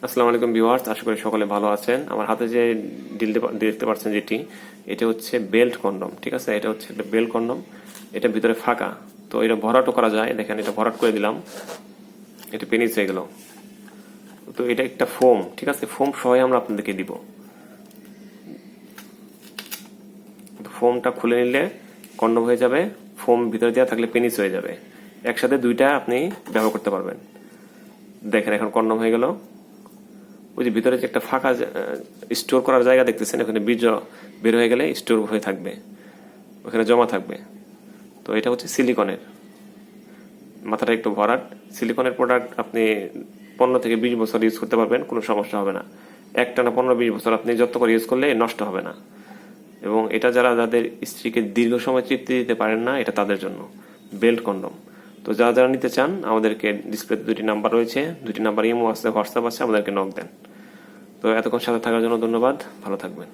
আসসালামু আলাইকুম ভিউয়ার্স, আশা করি সকলে ভালো আছেন। আমার হাতে যে দেখতে পাচ্ছেন যেটি, এটা হচ্ছে বেল্ট কন্ডম। ঠিক আছে, এটা হচ্ছে একটা বেল্ট কন্ডম। এটা ভিতরে ফাঁকা, তো এটা ভরাটও করা যায়। দেখেন, এটা ভরাট করে দিলাম, এটা পেনিস হয়ে গেল। তো এটা একটা ফোম, ঠিক আছে, ফোম সহায় আমরা আপনাদেরকে দিব। ফোমটা খুলে নিলে কন্ডম হয়ে যাবে, ফোম ভিতরে দেওয়া থাকলে পেনিস হয়ে যাবে। একসাথে দুইটা আপনি ব্যবহার করতে পারবেন। দেখেন, এখন কন্ডম হয়ে গেল। ওই যে ভিতরে যে একটা ফাঁকা স্টোর করার জায়গা দেখতেছেন, ওখানে বীজ বের হয়ে গেলে স্টোর হয়ে থাকবে, ওখানে জমা থাকবে। তো এটা হচ্ছে সিলিকনের, মাথাটা একটু ভরাট। সিলিকনের প্রোডাক্ট আপনি 15 থেকে 20 বছর ইউজ করতে পারবেন, কোনো সমস্যা হবে না। একটানা 15-20 বছর আপনি যত করে ইউজ করলে নষ্ট হবে না। এবং এটা যাদের স্ত্রীকে দীর্ঘ সময় তৃপ্তি দিতে পারেন না, এটা তাদের জন্য বেল্ট কন্ডম। তো যারা নিতে চান, আমাদেরকে ডিসপ্লেতে 2টি নাম্বার রয়েছে, 2টি নাম্বার ইমো আছে, হোয়াটসঅ্যাপ আছে, আমাদেরকে নক দেন। তো এতক্ষণ সাথে থাকার জন্য ধন্যবাদ, ভালো থাকবেন।